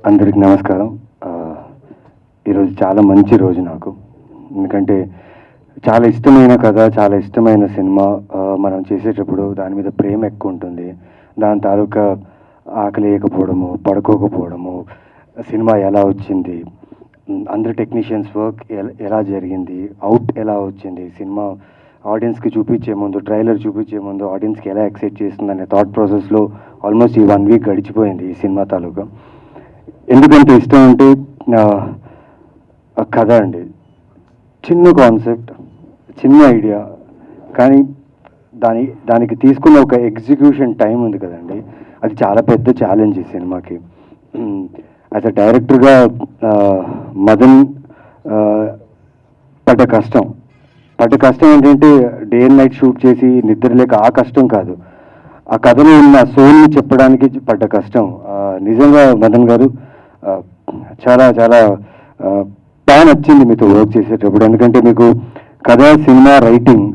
అందరికి నమస్కారం. ఈరోజు చాలా మంచి రోజు నాకు, ఎందుకంటే చాలా ఇష్టమైన కథ, చాలా ఇష్టమైన సినిమా. మనం చేసేటప్పుడు దాని మీద ప్రేమ ఎక్కువ ఉంటుంది. దాని తాలూకా ఆకలి వేయకపోవడము, పడుకోకపోవడము, సినిమా ఎలా వచ్చింది, అందరు టెక్నీషియన్స్ వర్క్ ఎలా జరిగింది, అవుట్ ఎలా వచ్చింది, సినిమా ఆడియన్స్కి చూపించే ముందు, ట్రైలర్ చూపించే ముందు ఆడియన్స్కి ఎలా ఎక్సైట్ చేస్తుంది అనే థాట్ ప్రాసెస్లో ఆల్మోస్ట్ ఈ 1 వీక్ గడిచిపోయింది ఈ సినిమా తాలూకా. ఎందుకంటే ఇష్టం అంటే కథ అండి. చిన్న కాన్సెప్ట్, చిన్న ఐడియా, కానీ దానికి తీసుకున్న ఒక ఎగ్జిక్యూషన్ టైం ఉంది కదండి, అది చాలా పెద్ద ఛాలెంజ్ ఈ సినిమాకి. యాజ్ అ డైరెక్టర్గా మదన్ పడ్డ కష్టం ఏంటంటే డే అండ్ నైట్ షూట్ చేసి నిద్ర లేక ఆ కష్టం కాదు, ఆ కథలో ఉన్న సోల్ని చెప్పడానికి పడ్డ కష్టం. నిజంగా మదన్ గారు చాలా చాలా బాగా నచ్చింది మీతో వర్క్ చేసేటప్పుడు. ఎందుకంటే మీకు కథ, సినిమా, రైటింగ్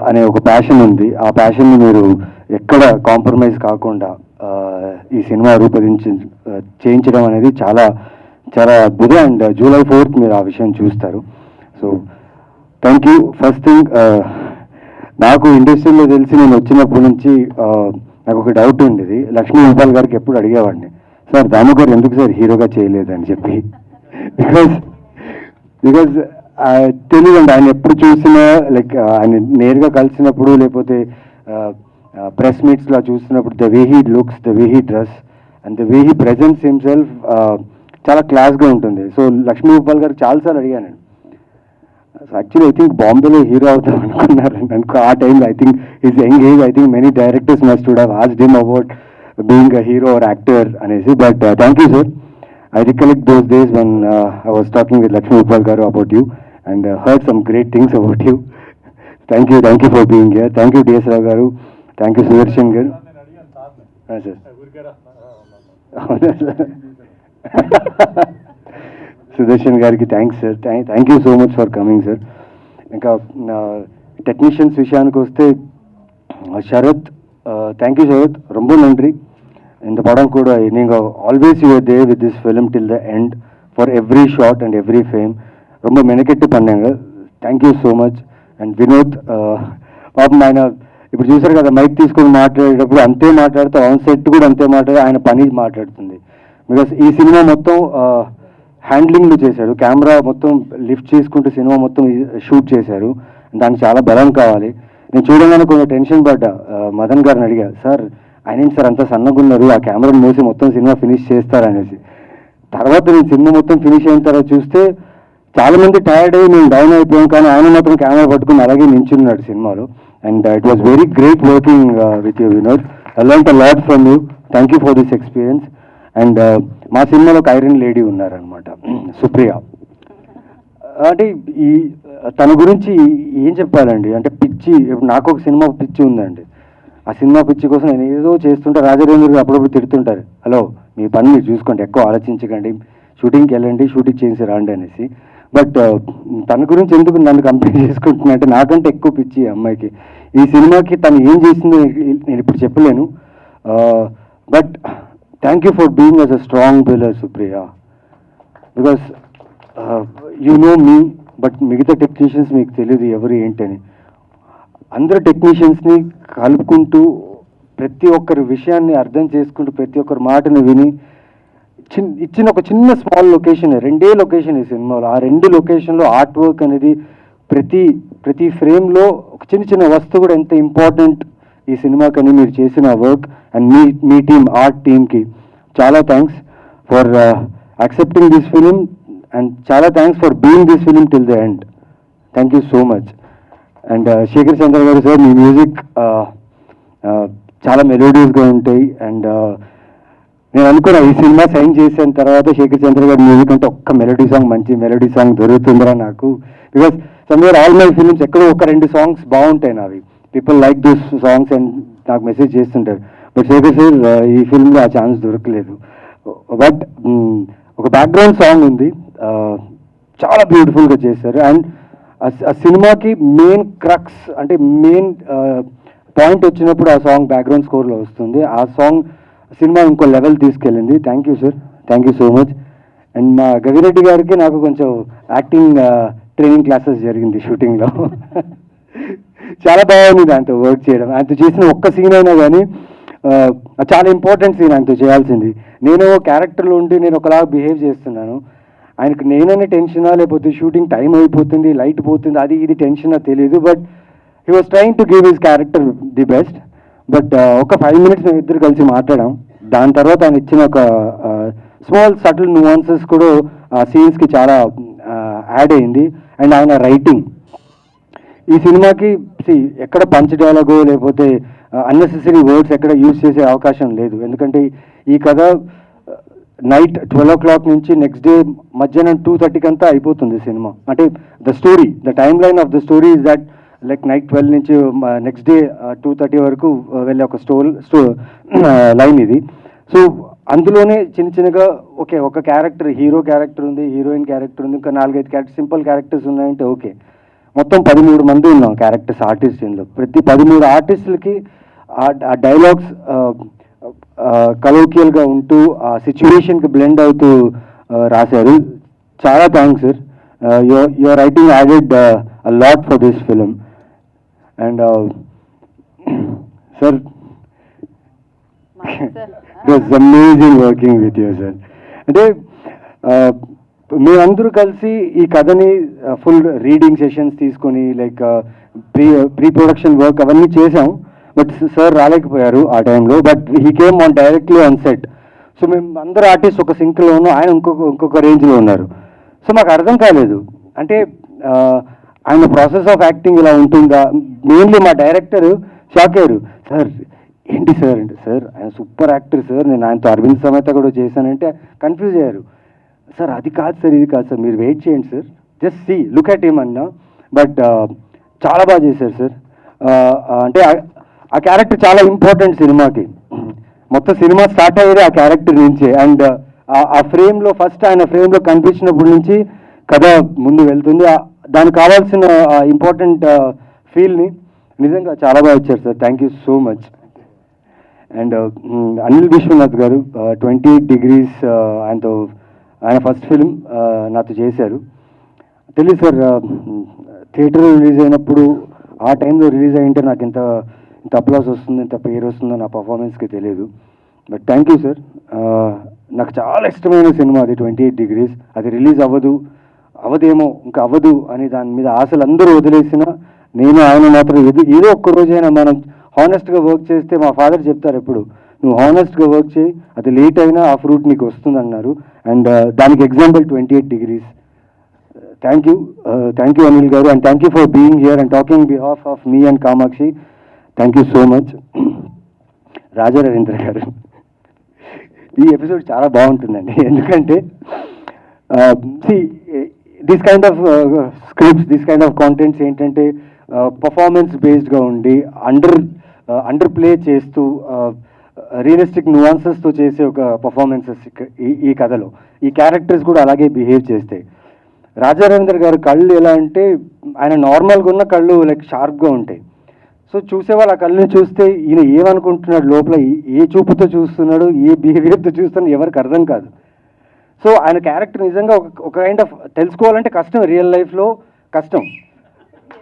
అనే ఒక ప్యాషన్ ఉంది. ఆ ప్యాషన్ని మీరు ఎక్కడ కాంప్రమైజ్ కాకుండా ఈ సినిమా చేయించడం అనేది చాలా చాలా అద్భుతం. అండ్ July 4th మీరు ఆ విషయం చూస్తారు. So thank you. First thing, నాకు ఇండస్ట్రీలో తెలిసి నేను వచ్చినప్పటి నుంచి నాకు ఒక డౌట్ ఉండేది. లక్ష్మీ గోపాల్ గారికి ఎప్పుడు అడిగేవాడిని, సార్ దాము గారు ఎందుకు సార్ హీరోగా చేయలేదని చెప్పి. బికాజ్ తెలియదండి, ఆయన ఎప్పుడు చూసినా, లైక్ ఆయన నేరుగా కలిసినప్పుడు లేకపోతే ప్రెస్ మీట్స్లో చూసినప్పుడు, the way he looks, the way he dress and the way he presents himself చాలా క్లాస్గా ఉంటుంది. సో లక్ష్మీ గోపాల్ గారు చాలాసార్లు అడిగాను, యాక్చువల్లీ ఐ థింక్ బాంబేలో హీరో అవుతాం అనుకున్నారండి అనుకో ఆ టైంలో. I think his young age, I think many directors must would have asked him about being a hero or actor అనేసి. But thank you sir. I recollect those days when I was talking with Lakshmi Gopal garu about you and heard some great things about you. Thank you for being here. Thank you DS Rao garu. Thank you Sudarshan garu. Sir. Sudarshan gariki thanks sir. Thank you so much for coming sir. Inka technicians vishayaniki vaste Sharath, thank you Sharath, romba nandri. இந்த படம் கூட நீங்கள் always you are there with this film till the end for every shot and every frame. ரொம்ப మెనకెట్టి పన్నాంగ. Thank you so much. And Vinod పాపం ఆయన ఇప్పుడు చూసారు కదా, మైక్ తీసుకొని మాట్లాడేటప్పుడు అంతే మాట్లాడుతూ, ఆన్ సెట్ కూడా అంతే మాట్లాడి ఆయన పని మాట్లాడుతుంది. బికాస్ ఈ సినిమా మొత్తం హ్యాండ్లింగ్లు చేశాడు, కెమెరా మొత్తం లిఫ్ట్ చేసుకుంటూ సినిమా మొత్తం షూట్ చేశారు. దానికి చాలా బలం కావాలి. నేను చూడగానే కొంచెం టెన్షన్ పడ్డా, మదన్ గారిని అడిగా, సార్ ఆయన సార్ అంత సన్నగా ఉన్నారు, ఆ కెమెరాను మూసి మొత్తం సినిమా ఫినిష్ చేస్తారనేసి. తర్వాత నేను సినిమా మొత్తం ఫినిష్ అయిన తర్వాత చూస్తే చాలామంది టైర్డ్ అయ్యి మేము డౌన్ అయిపోయాం, కానీ ఆయన మాత్రం కెమెరా పట్టుకుని అలాగే నించున్నాడు సినిమాలో. And it was very great working with you Vinod. I learned a lot from you. Thank you for this experience. And మా సినిమాలో ఒక ఐరన్ లేడీ ఉన్నారనమాట, సుప్రియ. అంటే తన గురించి ఏం చెప్పాలండి, అంటే పిచ్చి. ఇప్పుడు నాకు ఒక సినిమా పిచ్చి ఉందండి. ఆ సినిమా పిచ్చి కోసం నేను ఏదో చేస్తుంటే రాజరేంద్ర అప్పుడప్పుడు తిడుతుంటారు, హలో మీ పని మీరు చూసుకోండి, ఎక్కువ ఆలోచించకండి, షూటింగ్కి వెళ్ళండి, షూటింగ్ చేసి రాండి అనేసి. బట్ తన గురించి ఎందుకు నన్ను కంపేర్ చేసుకుంటున్నా అంటే, నాకంటే ఎక్కువ పిచ్చి అమ్మాయికి. ఈ సినిమాకి తను ఏం చేసిందో నేను ఇప్పుడు చెప్పలేను. But thank you for being as a strong pillar Supriya. Because you know me, but మిగతా టెక్నీషియన్స్ మీకు తెలియదు ఎవరు ఏంటని. అందరు టెక్నీషియన్స్ని కలుపుకుంటూ, ప్రతి ఒక్కరి విషయాన్ని అర్థం చేసుకుంటూ, ప్రతి ఒక్కరి మాటను విని ఇచ్చిన ఒక చిన్న స్మాల్ లొకేషన్, 2 లొకేషన్ ఈ సినిమాలో. ఆ 2 లొకేషన్లో ఆర్ట్ వర్క్ అనేది ప్రతి ఫ్రేమ్లో ఒక చిన్న వస్తువు కూడా ఎంత ఇంపార్టెంట్ ఈ సినిమాకని మీరు చేసిన వర్క్. అండ్ మీ టీమ్, ఆర్ట్ టీమ్కి చాలా thanks for accepting this film, and చాలా thanks for being this film till the end. Thank you so much. And Shekhar Chandra garu sir, me music చాలా మెలోడియస్గా ఉంటాయి. అండ్ నేను అనుకున్నా ఈ సినిమా సైన్ చేసిన తర్వాత శేఖర్ చంద్ర గారి మ్యూజిక్ అంటే ఒక్క మెలోడీ సాంగ్, మంచి మెలోడీ సాంగ్ దొరుకుతుందిరా నాకు. Because somewhere all my films ఎక్కడో 1-2 సాంగ్స్ బాగుంటాయి నావి, people like this songs and నాకు మెసేజ్ చేస్తుంటారు. బట్ శేఖర్ సార్ ఈ ఫిల్మ్లో ఆ ఛాన్స్ దొరకలేదు. బట్ ఒక బ్యాక్గ్రౌండ్ సాంగ్ ఉంది, చాలా బ్యూటిఫుల్గా చేశారు. అండ్ ఆ సినిమాకి మెయిన్ క్రక్స్ అంటే మెయిన్ పాయింట్ వచ్చినప్పుడు ఆ సాంగ్ బ్యాక్గ్రౌండ్ స్కోర్లో వస్తుంది. ఆ సాంగ్ సినిమా ఇంకో లెవెల్ తీసుకెళ్ళింది. Thank you sir. Thank you so much. And మా గవిరెడ్డి గారికి నాకు కొంచెం యాక్టింగ్ ట్రైనింగ్ క్లాసెస్ జరిగింది షూటింగ్లో. చాలా బాగుంది దాంతో వర్క్ చేయడం. ఆయనతో చేసిన ఒక్క సీన్ అయినా కానీ చాలా ఇంపార్టెంట్ సీన్ ఆయనతో చేయాల్సింది. నేను క్యారెక్టర్లో ఉండి నేను ఒకలా బిహేవ్ చేస్తున్నాను, ఆయనకు నేననే టెన్షనా లేకపోతే షూటింగ్ టైం అయిపోతుంది లైట్ పోతుంది అది ఇది టెన్షనా తెలియదు. But he was trying to give his character the best. But ఒక 5 minutes మేము ఇద్దరు కలిసి మాట్లాడాం. దాని తర్వాత ఆయన ఇచ్చిన ఒక స్మాల్ సటిల్ నువాన్సెస్ కూడా ఆ సీన్స్కి చాలా యాడ్ అయింది. అండ్ ఆయన రైటింగ్ ఈ సినిమాకి ఎక్కడ పంచ్ డైలాగో లేకపోతే అన్నెసెసరీ వర్డ్స్ ఎక్కడ యూజ్ చేసే అవకాశం లేదు. ఎందుకంటే ఈ కథ నైట్ 12 o'clock నుంచి నెక్స్ట్ డే మధ్యాహ్నం 2:30 అంతా అయిపోతుంది సినిమా. అంటే the time line of the story is that like night 12 నుంచి నెక్స్ట్ డే 2:30 వరకు వెళ్ళే ఒక లైన్ ఇది. సో అందులోనే చిన్న చిన్నగా ఒక క్యారెక్టర్, హీరో క్యారెక్టర్ ఉంది, హీరోయిన్ క్యారెక్టర్ ఉంది, ఇంకా 4-5 క్యారెక్టర్ క్యారెక్టర్స్ ఉన్నాయంటే ఓకే. మొత్తం 13 మంది ఉన్నాం క్యారెక్టర్స్ ఆర్టిస్ట్. ఇందులో ప్రతి 13 ఆర్టిస్టులకి ఆ డైలాగ్స్ కలోకియల్గా ఉంటూ ఆ సిచ్యువేషన్కి బ్లెండ్ అవుతూ రాశారు. చాలా thanks sir. Your writing added a lot for this film. And sir it's amazing working with you sir. అంటే మేమందరూ కలిసి ఈ కథని ఫుల్ రీడింగ్ సెషన్స్ తీసుకొని లైక్ ప్రీ ప్రొడక్షన్ వర్క్ అవన్నీ చేసాం. బట్ సార్ రాలేకపోయారు ఆ టైంలో. But he came on directly on set. So మేము అందరు ఆర్టిస్ట్ ఒక సింక్లో ఉన్నాం, ఆయన ఇంకొక రేంజ్లో ఉన్నారు. సో మాకు అర్థం కాలేదు అంటే ఆయన ప్రాసెస్ ఆఫ్ యాక్టింగ్ ఇలా ఉంటుందా. మెయిన్లీ మా డైరెక్టర్ షాక్ అయ్యారు. సార్ ఏంటి సార్ అంటే, సార్ ఆయన సూపర్ యాక్టర్ సార్, నేను ఆయనతో అరవింద్ సమేత కూడా చేశానంటే కన్ఫ్యూజ్ అయ్యారు. సార్ అది కాదు సార్, ఇది కాదు సార్, మీరు వెయిట్ చేయండి sir, just see look at him అన్నా. బట్ చాలా బాగా చేశారు సార్. అంటే ఆ క్యారెక్టర్ చాలా ఇంపార్టెంట్ సినిమాకి. మొత్తం సినిమా స్టార్ట్ అయ్యేది ఆ క్యారెక్టర్ నుంచే. అండ్ ఆ ఫ్రేమ్లో ఫస్ట్ ఆయన ఫ్రేమ్లో కనిపించినప్పటి నుంచి కథ ముందు వెళ్తుంది. దానికి కావాల్సిన ఇంపార్టెంట్ ఫీల్ని నిజంగా చాలా బాగా ఇచ్చారు sir. Thank you so much. And Anil Vishwanath గారు 28 degrees ఆయన ఫస్ట్ ఫిల్మ్ నాతో చేశారు. తెలియదు సార్, థియేటర్లో రిలీజ్ అయినప్పుడు ఆ టైంలో రిలీజ్ అయ్యింటే నాకు ఇంత అప్లాస్ వస్తుంది, ఇంత పేరు వస్తుందో నా పర్ఫార్మెన్స్కి తెలియదు. But thank you sir. నాకు చాలా ఇష్టమైన సినిమా అది 28 degrees. అది రిలీజ్ అవ్వదేమో ఇంకా అవ్వదు అని దాని మీద ఆశలు అందరూ వదిలేసిన నేను ఆయన మాత్రం ఏదో ఒక్క రోజైనా మనం హానెస్ట్గా వర్క్ చేస్తే, మా ఫాదర్ చెప్తారు ఎప్పుడు, నువ్వు హానెస్ట్గా వర్క్ చేయి, అది లేట్ అయినా ఆ ఫ్రూట్ నీకు వస్తుంది అన్నారు. అండ్ దానికి example 28 degrees. Thank you Anil garu. And thank you for being here and talking behalf of me and Kamakshi. Thank you so much. Raja Ravindra garu, ఈ ఎపిసోడ్ చాలా బాగుంటుందండి. ఎందుకంటే this kind of scripts, this kind of contents ఏంటంటే performance బేస్డ్గా ఉండి under play చేస్తూ realistic నువాన్సెస్తో చేసే ఒక పర్ఫార్మెన్సెస్ ఈ కథలో. ఈ క్యారెక్టర్స్ కూడా అలాగే బిహేవ్ చేస్తాయి. రాజా రవీంద్ర గారు కళ్ళు ఎలా అంటే, ఆయన నార్మల్గా ఉన్న కళ్ళు లైక్ షార్ప్గా ఉంటాయి. సో చూసేవాళ్ళు ఆ కళ్ళని చూస్తే ఈయన ఏమనుకుంటున్నాడు లోపల, ఏ చూపుతో చూస్తున్నాడు, ఏ బిహేవియర్తో చూస్తున్నాడు ఎవరికి అర్థం కాదు. సో ఆయన క్యారెక్టర్ నిజంగా ఒక కైండ్ ఆఫ్ తెలుసుకోవాలంటే కష్టం, రియల్ లైఫ్లో కష్టం,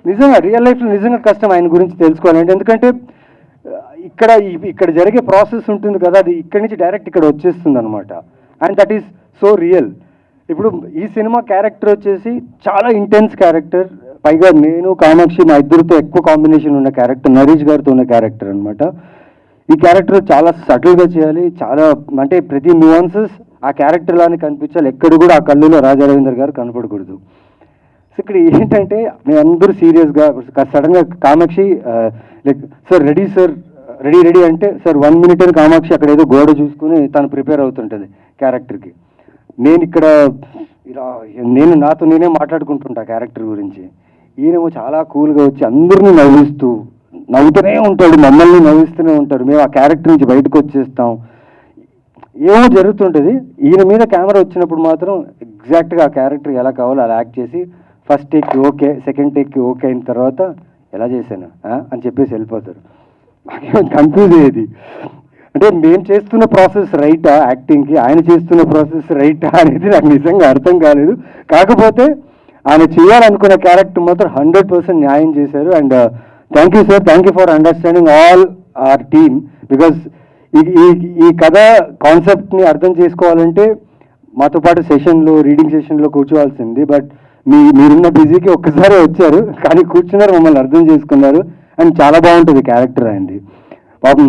నిజంగా రియల్ లైఫ్లో నిజంగా కష్టం ఆయన గురించి తెలుసుకోవాలంటే. ఎందుకంటే ఇక్కడ జరిగే ప్రాసెస్ ఉంటుంది కదా, అది ఇక్కడి నుంచి డైరెక్ట్ ఇక్కడ వచ్చేస్తుంది అనమాట. And that is so real. ఇప్పుడు ఈ సినిమా క్యారెక్టర్ వచ్చేసి చాలా ఇంటెన్స్ క్యారెక్టర్. పైగా నేను కామాక్షి మా ఇద్దరితో ఎక్కువ కాంబినేషన్ ఉన్న క్యారెక్టర్, నరేష్ గారితో ఉన్న క్యారెక్టర్ అనమాట. ఈ క్యారెక్టర్ చాలా సటిల్గా చేయాలి, చాలా అంటే ప్రతి న్యూయాన్సెస్ ఆ క్యారెక్టర్ లానే కనిపించాలి. ఎక్కడ కూడా ఆ కళ్ళులో రాజా రవీంద్ర గారు కనపడకూడదు. సో ఇక్కడ ఏంటంటే మేమందరూ సీరియస్గా సడన్గా కామాక్షి లైక్ సార్ రెడీ అంటే సార్ 1 minute అని కామాక్షి అక్కడ ఏదో గోడ చూసుకుని తను ప్రిపేర్ అవుతుంటుంది క్యారెక్టర్కి. నేను ఇక్కడ ఇలా నాతో నేనే మాట్లాడుకుంటుంటా క్యారెక్టర్ గురించి. ఈయనేమో చాలా కూల్గా వచ్చి అందరినీ నవ్వుతూనే ఉంటాడు, మమ్మల్ని నవ్విస్తూనే ఉంటారు. మేము ఆ క్యారెక్టర్ నుంచి బయటకు వచ్చేస్తాం, ఏమో జరుగుతుంటుంది. ఈయన మీద కెమెరా వచ్చినప్పుడు మాత్రం ఎగ్జాక్ట్గా ఆ క్యారెక్టర్ ఎలా కావాలో అలా యాక్ట్ చేసి ఫస్ట్ టేక్కి ఓకే, సెకండ్ టేక్కి ఓకే అయిన తర్వాత ఎలా చేశాను అని చెప్పేసి వెళ్ళిపోతారు. నాకేమో కన్ఫ్యూజ్ అయ్యేది. అంటే మేము చేస్తున్న ప్రాసెస్ రైటా యాక్టింగ్కి, ఆయన చేస్తున్న ప్రాసెస్ రైటా అనేది నాకు నిజంగా అర్థం కాలేదు. కాకపోతే ఆయన చేయాలనుకున్న క్యారెక్టర్ మాత్రం 100% న్యాయం చేశారు. And thank you sir, thank you for understanding all our team. Because ఈ కథ కాన్సెప్ట్ని అర్థం చేసుకోవాలంటే మాతో పాటు సెషన్లో, రీడింగ్ సెషన్లో కూర్చోవాల్సింది. బట్ మీరున్న బిజీకి ఒక్కసారి వచ్చారు, కానీ కూర్చున్నారు, మమ్మల్ని అర్థం చేసుకున్నారు. అండ్ చాలా బాగుంటుంది క్యారెక్టర్ అయింది. పాపం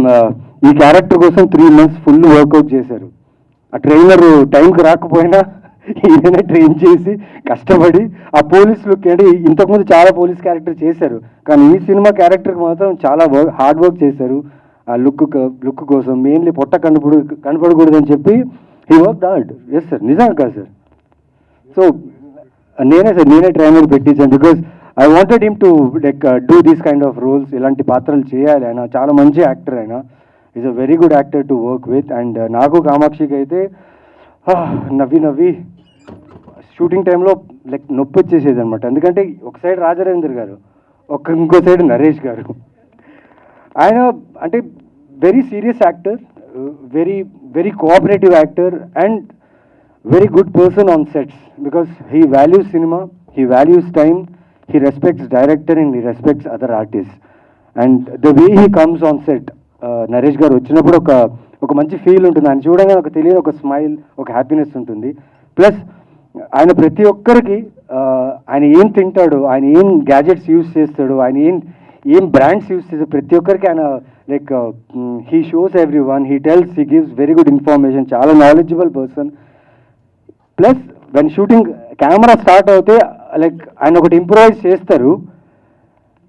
ఈ క్యారెక్టర్ కోసం 3 months ఫుల్ వర్కౌట్ చేశారు. ఆ ట్రైనర్ టైంకి రాకపోయినా ఈయననే ట్రైన్ చేసి కష్టపడి ఆ పోలీసులు అంటే ఇంతకుముందు చాలా పోలీస్ క్యారెక్టర్ చేశారు, కానీ ఈ సినిమా క్యారెక్టర్కి మాత్రం చాలా హార్డ్ వర్క్ చేశారు. ఆ లుక్ కోసం మెయిన్లీ పొట్ట కనపడకూడదని చెప్పి he work hard. Yes sir, నిజంగా కాదు సార్. సో నేనే ట్రైనర్ పెట్టించాను. Because I wanted him to like do these kind of roles. ఇలాంటి పాత్రలు చేయాలి. ఆయన చాలా మంచి యాక్టర్, ఆయన is a very good actor to work with. And నాకు కామాక్షికి అయితే నవ్వి షూటింగ్ టైంలో లైక్ నొప్పి వచ్చేసేది అనమాట. ఎందుకంటే ఒక సైడ్ రాజారేందర్ గారు, ఇంకో సైడ్ నరేష్ గారు. ఆయన అంటే very serious actor, very cooperative actor and very good person on sets, because he values cinema, he values time, he respects director and he respects other artists. And the way he comes on set, Naresh గారు వచ్చినప్పుడు ఒక మంచి feel ఉంటుంది. ఆయన చూడగానే ఒక తెలియని ఒక స్మైల్, ఒక హ్యాపీనెస్ ఉంటుంది. ప్లస్ ఆయన ప్రతి ఒక్కరికి ఆయన ఏం తింటాడు, ఆయన ఏం గ్యాజెట్స్ యూజ్ చేస్తాడు, ఆయన ఏం బ్రాండ్స్ యూజ్ చేస్తాడు, ప్రతి ఒక్కరికి ఆయన like he shows every one, he tells, he gives very good information. చాలా knowledgeable person. Plus when shooting camera start అవుతే లైక్ ఆయన ఒకటి ఇంప్రూవైజ్ చేస్తారు.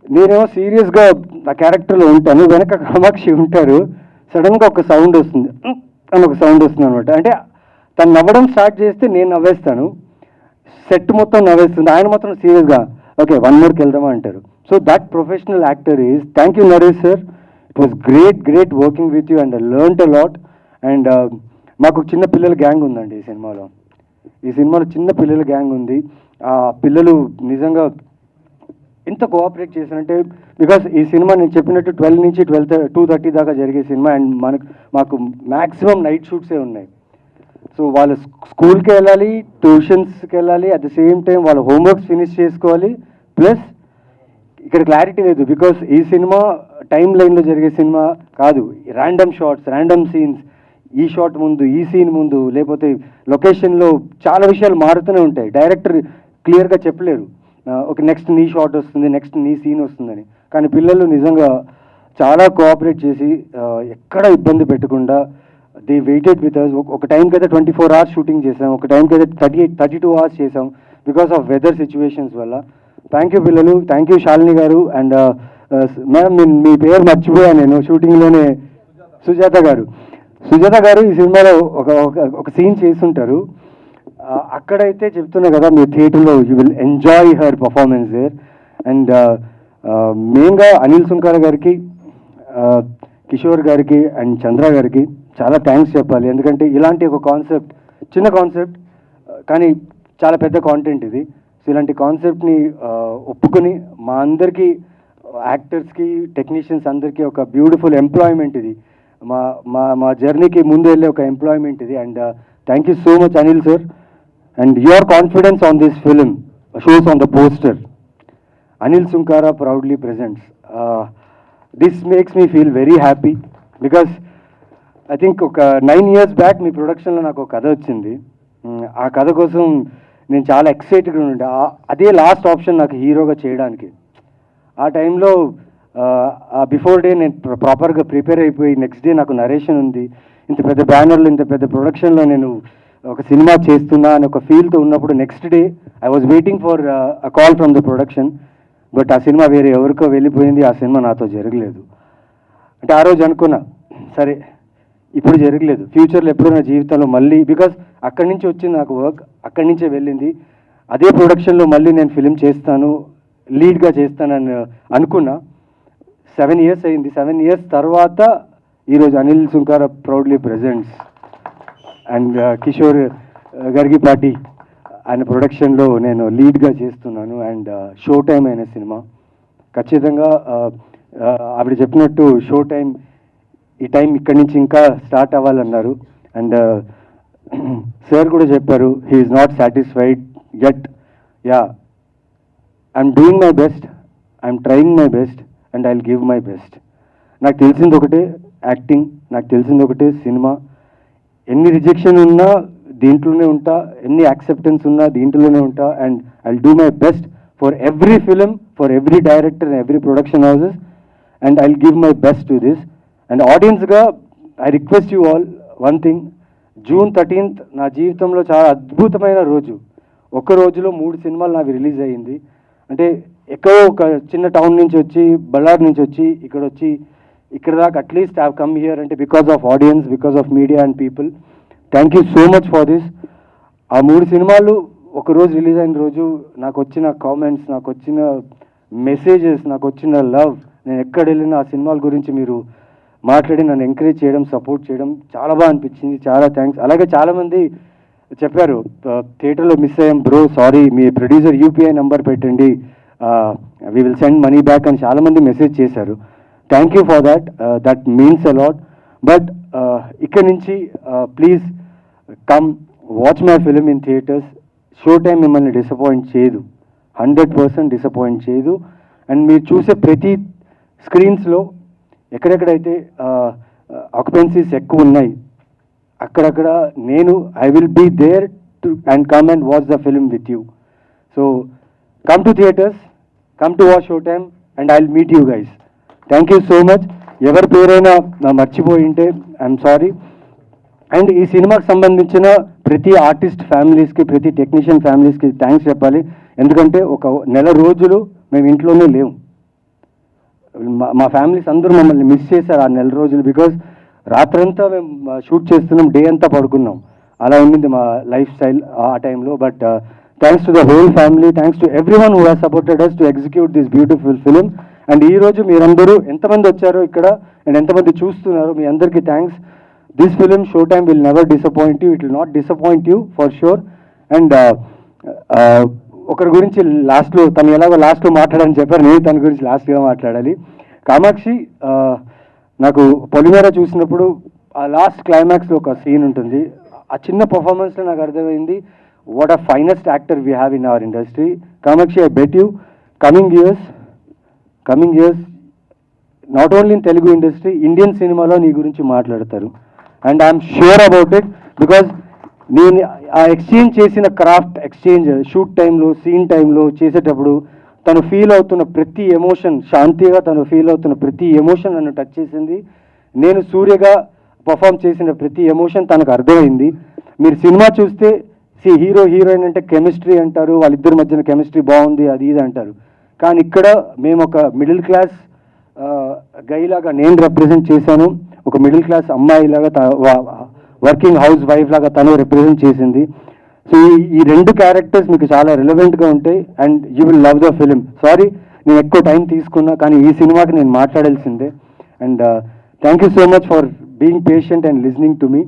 నేనేమో సీరియస్గా ఆ క్యారెక్టర్లో ఉంటాను, వెనక కామాక్షి ఉంటారు. సడన్గా ఒక సౌండ్ వస్తుంది అని ఒక సౌండ్ వస్తుంది అనమాట. అంటే తను నవ్వడం స్టార్ట్ చేస్తే నేను నవ్వేస్తాను, సెట్ మొత్తం నవ్వేస్తుంది. ఆయన మాత్రం సీరియస్గా ఓకే 1 మోర్కి వెళ్దామా అంటారు. So that professional actor is. Thank you Naresh sir, it was great working with you and I learned a lot. And మాకు చిన్న పిల్లల గ్యాంగ్ ఉందండి ఈ సినిమాలో చిన్న పిల్లల గ్యాంగ్ ఉంది. ఆ పిల్లలు నిజంగా ఎంత కోఆపరేట్ చేశారంటే, బికాస్ ఈ సినిమా నేను చెప్పినట్టు 12 నుంచి 2:30 దాకా జరిగే సినిమా. అండ్ మాకు మ్యాక్సిమం నైట్ షూట్సే ఉన్నాయి. సో వాళ్ళు స్కూల్కి వెళ్ళాలి, ట్యూషన్స్కి వెళ్ళాలి, అట్ ద సేమ్ టైం వాళ్ళ హోంవర్క్స్ ఫినిష్ చేసుకోవాలి. ప్లస్ ఇక్కడ క్లారిటీ లేదు, బికాస్ ఈ సినిమా టైం లైన్లో జరిగే సినిమా కాదు. ర్యాండమ్ షార్ట్స్, ర్యాండమ్ సీన్స్, ఈ షాట్ ముందు, ఈ సీన్ ముందు, లేకపోతే లొకేషన్లో చాలా విషయాలు మారుతూనే ఉంటాయి. డైరెక్టర్ క్లియర్గా చెప్పలేరు ఒక నెక్స్ట్ నీ షాట్ వస్తుంది, నెక్స్ట్ నీ సీన్ వస్తుందని. కానీ పిల్లలు నిజంగా చాలా కోఆపరేట్ చేసి ఎక్కడ ఇబ్బంది పెట్టకుండా దే వెయిటెడ్ విత్ అస్. ఒక టైంకి అయితే 24 hours షూటింగ్ చేసాం, ఒక టైంకి అయితే 32 hours చేసాం బికాస్ ఆఫ్ వెదర్ సిచ్యువేషన్స్ వల్ల. థ్యాంక్ యూ పిల్లలు, థ్యాంక్ యూ శాలిని గారు. అండ్ మేడం మీ పేరు మర్చిపోయాను నేను షూటింగ్లోనే. సుజాత గారు ఈ సినిమాలో ఒక సీన్ చేస్తుంటారు. అక్కడైతే చెప్తున్నా కదా, మీరు థియేటర్లో you will enjoy her performance there. And మెయిన్గా అనిల్ సుంకార గారికి, కిషోర్ గారికి అండ్ చంద్ర గారికి చాలా థ్యాంక్స్ చెప్పాలి. ఎందుకంటే ఇలాంటి ఒక కాన్సెప్ట్, చిన్న కాన్సెప్ట్ కానీ చాలా పెద్ద కాంటెంట్ ఇది. సో ఇలాంటి కాన్సెప్ట్ని ఒప్పుకొని మా అందరికీ, యాక్టర్స్కి, టెక్నీషియన్స్ అందరికీ ఒక బ్యూటిఫుల్ ఎంప్లాయ్మెంట్ ఇది. మా జర్నీకి ముందు వెళ్ళే ఒక ఎంప్లాయ్మెంట్ ఇది. And thank you so much Anil sir. And your confidence on this film shows on the poster. Anil Sunkara proudly presents. This makes me feel very happy, because I think ఒక 9 years back మీ ప్రొడక్షన్లో నాకు ఒక కథ వచ్చింది. ఆ కథ కోసం నేను చాలా ఎక్సైటెడ్గా ఉండే. అదే లాస్ట్ ఆప్షన్ నాకు హీరోగా చేయడానికి. ఆ టైంలో బిఫోర్ డే నేను ప్రాపర్గా ప్రిపేర్ అయిపోయి, నెక్స్ట్ డే నాకు నరేషన్ ఉంది, ఇంత పెద్ద బ్యానర్లో, ఇంత పెద్ద ప్రొడక్షన్లో నేను ఒక సినిమా చేస్తున్నా అని ఒక ఫీల్తో ఉన్నప్పుడు, next day I was waiting for a call from the production. But ఆ సినిమా వేరే ఎవరికో వెళ్ళిపోయింది, ఆ సినిమా నాతో జరగలేదు. అంటే ఆ రోజు అనుకున్నా, సరే ఇప్పుడు జరగలేదు, ఫ్యూచర్లో ఎప్పుడైనా జీవితంలో మళ్ళీ, బికాజ్ అక్కడి నుంచి వచ్చింది నాకు వర్క్, అక్కడి నుంచే వెళ్ళింది. అదే ప్రొడక్షన్లో మళ్ళీ నేను ఫిలిం చేస్తాను, లీడ్గా చేస్తానని అనుకున్నా. 7 years అయింది. 7 years తర్వాత ఈరోజు Anil Sunkara proudly presents and Kishore Gargipati ఆయన ప్రొడక్షన్లో నేను లీడ్గా చేస్తున్నాను. అండ్ షో టైం అయిన సినిమా ఖచ్చితంగా ఆవిడ చెప్పినట్టు షో టైం ఈ టైం ఇక్కడి నుంచి ఇంకా స్టార్ట్ అవ్వాలన్నారు. అండ్ సార్ కూడా చెప్పారు, he's not satisfied yet. Yeah, I'm doing my best, I'm trying my best and I will give my best. నాకు తెలిసింది ఒకటే యాక్టింగ్, నాకు తెలిసింది ఒకటే సినిమా. ఎన్ని రిజెక్షన్ ఉన్నా దీంట్లోనే ఉంటా, ఎన్ని యాక్సెప్టెన్స్ ఉన్నా దీంట్లోనే ఉంటా. And I will do my best for every film, for every director and every production houses, and I will give my best to this. And ఆడియన్స్గా I request you all one thing. June 13th నా జీవితంలో చాలా అద్భుతమైన రోజు. ఒక్క రోజులో 3 సినిమాలు నాకు రిలీజ్ అయ్యింది. అంటే ఎక్కడో ఒక చిన్న టౌన్ నుంచి వచ్చి, బళ్ళారి నుంచి వచ్చి ఇక్కడ దాకా అట్లీస్ట్ హ్యావ్ కమ్ హియర్ అంటే because of audience, because of media and people. Thank you so much for this. ఆ 3 సినిమాలు ఒకరోజు రిలీజ్ అయిన రోజు నాకు వచ్చిన కామెంట్స్, నాకు వచ్చిన మెసేజెస్, నాకు వచ్చిన లవ్, నేను ఎక్కడ వెళ్ళినా ఆ సినిమాల గురించి మీరు మాట్లాడి నన్ను ఎంకరేజ్ చేయడం, సపోర్ట్ చేయడం చాలా బాగా అనిపించింది. చాలా థ్యాంక్స్. అలాగే చాలామంది చెప్పారు, థియేటర్లో మిస్ అయ్యాం బ్రో, సారీ, మీ ప్రొడ్యూసర్ యూపీఐ నెంబర్ పెట్టండి, we will send money back అని చాలామంది మెసేజ్ చేశారు. Thank you for that, that means a lot. But ఇక్కడి నుంచి please come watch my film in theatres. Show time మిమ్మల్ని డిసప్పాయింట్ చేయదు, 100% డిసప్పాయింట్ చేయదు. అండ్ మీరు చూసే ప్రతి స్క్రీన్స్లో ఎక్కడెక్కడైతే ఆక్యుపెన్సీస్ ఎక్కువ ఉన్నాయి అక్కడక్కడ నేను I will be there to and come and watch the film with you. So come to theatres, come to watch show time and I will meet you guys. Thank you so much. ఎవరి పేరైనా మర్చిపోయి ఉంటే I'm sorry. And ఈ సినిమాకి సంబంధించిన ప్రతి artist ఫ్యామిలీస్కి, ప్రతి టెక్నీషియన్ ఫ్యామిలీస్కి థ్యాంక్స్ చెప్పాలి. ఎందుకంటే ఒక నెల రోజులు మేము ఇంట్లోనే లేవు. మా ఫ్యామిలీస్ అందరూ మమ్మల్ని మిస్ చేశారు ఆ నెల రోజులు. బికాజ్ రాత్రంతా మేము షూట్ చేస్తున్నాం, డే అంతా పడుకున్నాం. అలా ఉండింది మా లైఫ్ స్టైల్ ఆ టైంలో. But thanks to the whole family, thanks to everyone who has supported us to execute this beautiful film. And ఈరోజు మీరందరూ ఎంతమంది వచ్చారో ఇక్కడ అండ్ ఎంతమంది చూస్తున్నారు, మీ అందరికీ thanks. This film show time will never disappoint you, it will not disappoint you for sure. And ఒకరి గురించి లాస్ట్లో, తను ఎలాగో లాస్ట్లో మాట్లాడని చెప్పారు, నేను తన గురించి లాస్ట్గా మాట్లాడాలి. కామాక్షి, నాకు పొలిమేర చూసినప్పుడు ఆ లాస్ట్ క్లైమాక్స్లో ఒక సీన్ ఉంటుంది. ఆ చిన్న పర్ఫార్మెన్స్లో నాకు అర్థమైంది what a finest actor we have in our industry. Kamakshi, I bet you coming years not only in Telugu industry, Indian సినిమాలో నీ గురించి మాట్లాడతారు. And I'm sure about it. Because నేను ఆ ఎక్స్చేంజ్ చేసిన క్రాఫ్ట్ ఎక్స్చేంజ్ షూట్ టైంలో, సీన్ టైంలో చేసేటప్పుడు తను ఫీల్ అవుతున్న ప్రతి ఎమోషన్, శాంతిగా తను ఫీల్ అవుతున్న ప్రతి ఎమోషన్ నన్ను టచ్ చేసింది. నేను సూర్యగా పర్ఫామ్ చేసిన ప్రతి ఎమోషన్ తనకు అర్థమైంది. మీరు సినిమా చూస్తే హీరో హీరోయిన్ అంటే కెమిస్ట్రీ అంటారు, వాళ్ళిద్దరి మధ్యన కెమిస్ట్రీ బాగుంది అది ఇది అంటారు. కానీ ఇక్కడ మేము ఒక మిడిల్ క్లాస్ గైలాగా నేను రిప్రజెంట్ చేశాను, ఒక మిడిల్ క్లాస్ అమ్మాయిలాగా, వర్కింగ్ హౌస్ వైఫ్ లాగా తను రిప్రజెంట్ చేసింది. సో ఈ 2 క్యారెక్టర్స్ మీకు చాలా రిలవెంట్గా ఉంటాయి and you will love the film. Sorry నేను ఎక్కువ టైం తీసుకున్నా, కానీ ఈ సినిమాకి నేను మాట్లాడాల్సిందే. And thank you so much for being patient and listening to me.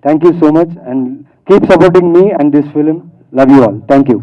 Thank you so much and keep supporting me and this film. Love you all. Thank you.